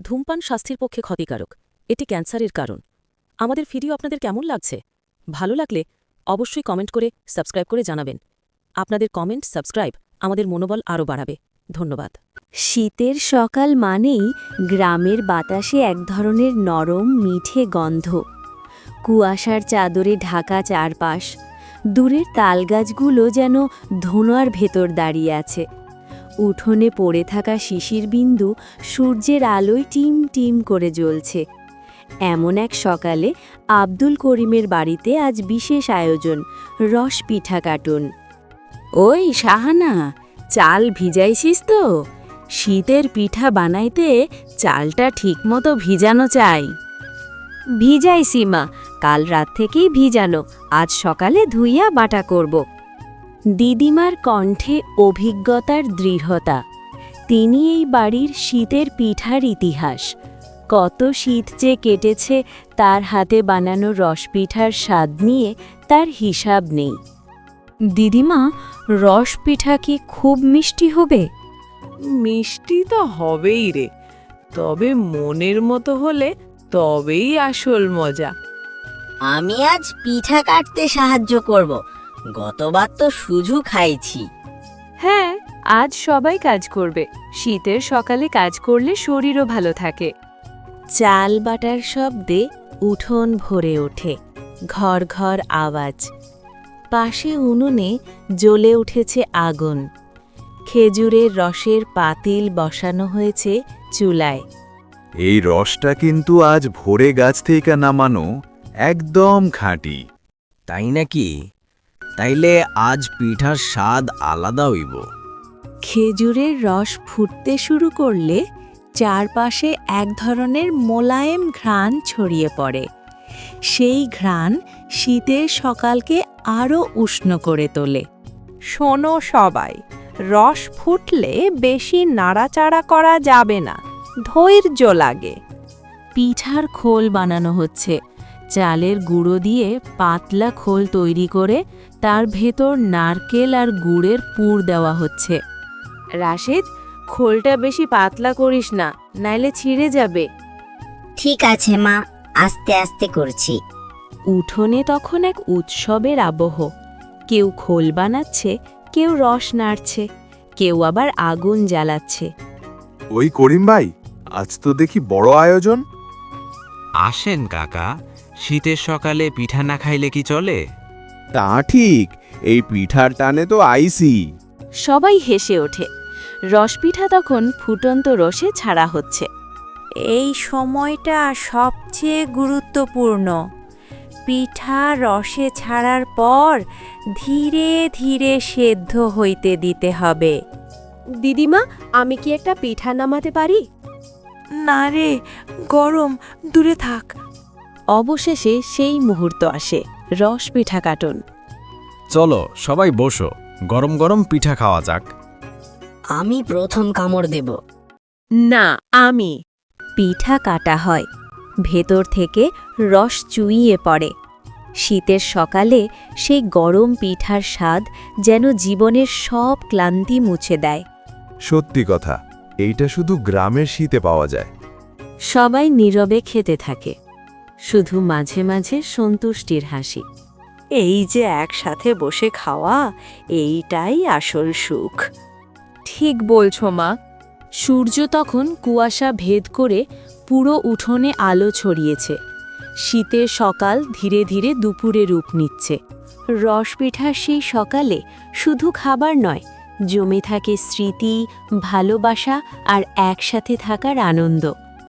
ধূমপান স্বাস্থ্যের পক্ষে ক্ষতিকারক। এটি ক্যান্সারের কারণ। আমাদের ভিডিও আপনাদের কেমন লাগছে? ভালো লাগলে অবশ্যই কমেন্ট করে সাবস্ক্রাইব করে জানাবেন। আপনাদের কমেন্ট, সাবস্ক্রাইব আমাদের মনোবল আরও বাড়াবে। ধন্যবাদ। শীতের সকাল মানেই গ্রামের বাতাসে এক ধরনের নরম মিঠে গন্ধ। কুয়াশার চাদরে ঢাকা চারপাশ। দূরের তালগাছগুলো যেন ধোঁয়ার ভেতর দাঁড়িয়ে আছে। উঠোনে পড়ে থাকা শিশির বিন্দু সূর্যের আলোয় টিম টিম করে জ্বলছে। এমন এক সকালে আব্দুল করিমের বাড়িতে আজ বিশেষ আয়োজন, রস পিঠা কাটুন। ওই শাহানা, চাল ভিজাইছিস তো? শীতের পিঠা বানাইতে চালটা ঠিকমতো ভিজানো চাই। ভিজাইছি মা, কাল রাত থেকেই ভিজানো, আজ সকালে ধুইয়া বাটা করব। দিদিমার কণ্ঠে অভিজ্ঞতার দৃঢ়তা। তিনি এই বাড়ির শীতের পিঠার ইতিহাস। কত শীত যে কেটেছে তার হাতে বানানো রসপিঠার স্বাদ নিয়ে তার হিসাব নেই। দিদিমা, রসপিঠা কি খুব মিষ্টি হবে? মিষ্টি তো হবেই রে, তবে মনের মতো হলে তবেই আসল মজা। আমি আজ পিঠা কাটতে সাহায্য করব। গতবার তো শুধু খাইছি। হ্যাঁ, আজ সবাই কাজ করবে। শীতের সকালে কাজ করলে শরীরও ভালো থাকে। চাল বাটার শব্দে উঠোন ভরে ওঠে। ঘর ঘর আওয়াজ। পাশে উনুনে জ্বলে উঠেছে আগুন। খেজুরের রসের পাতিল বসানো হয়েছে চুলায়। এই রসটা কিন্তু আজ ভোরে গাছ থেকে নামানো, একদম খাঁটি। তাই নাকি? তাইলে আজ পিঠার স্বাদ আলাদা হইব। খেজুরের রস ফুটতে শুরু করলে চারপাশে এক ধরনের মোলায়েম ঘ্রাণ ছড়িয়ে পড়ে। সেই ঘ্রাণ শীতের সকালকে আরও উষ্ণ করে তোলে। শোনো সবাই, রস ফুটলে বেশি নাড়াচাড়া করা যাবে না, ধৈর্য লাগে। পিঠার খোল বানানো হচ্ছে। চালের গুঁড়ো দিয়ে পাতলা খোল তৈরি করে তার ভেতর নারকেল আর গুড়ের পুর দেওয়া হচ্ছে। রাশেদ, খোলটা বেশি পাতলা করিস না, নাইলে ছিঁড়ে যাবে। ঠিক আছে মা, আস্তে আস্তে করছি। উঠোনে তখন এক উৎসবের আবহ। কেউ খোল বানাচ্ছে, কেউ রস নাড়ছে, কেউ আবার আগুন জ্বালাচ্ছে। ওই করিম ভাই, আজ তো দেখি বড় আয়োজন। আসেন কাকা, শীতের সকালে পিঠা না খাইলে কি চলে? তা ঠিক, এই পিঠার টানে তো আইসি। সবাই হেসে ওঠে। রসপিঠা তখন ফুটন্ত রসে ছাড়া হচ্ছে। এই সময়টা সবচেয়ে গুরুত্বপূর্ণ। পিঠা রসে ছাড়ার পর ধীরে ধীরে সেদ্ধ হইতে দিতে হবে। দিদিমা, আমি কি একটা পিঠা নামাতে পারি? না রে, গরম, দূরে থাক। অবশেষে সেই মুহূর্ত আসে, রসপিঠা কাটুন। চলো সবাই বসো, গরম গরম পিঠা খাওয়া যাক। আমি প্রথম কামড় দেব। না, আমি। পিঠা কাটা হয়। ভেতর থেকে রস চুইয়ে পড়ে। শীতের সকালে সেই গরম পিঠার স্বাদ যেন জীবনের সব ক্লান্তি মুছে দেয়। সত্যি কথা, এইটা শুধু গ্রামের শীতে পাওয়া যায়। সবাই নীরবে খেতে থাকে, শুধু মাঝে মাঝে সন্তুষ্টির হাসি। এই যে একসাথে বসে খাওয়া, এইটাই আসল সুখ। ঠিক বলছো মা। সূর্য তখন কুয়াশা ভেদ করে পুরো উঠোনে আলো ছড়িয়েছে। শীতের সকাল ধীরে ধীরে দুপুরে রূপ নিচ্ছে। রসপিঠার সেই সকালে শুধু খাবার নয়, জমে থাকে স্মৃতি, ভালোবাসা আর একসাথে থাকার আনন্দ।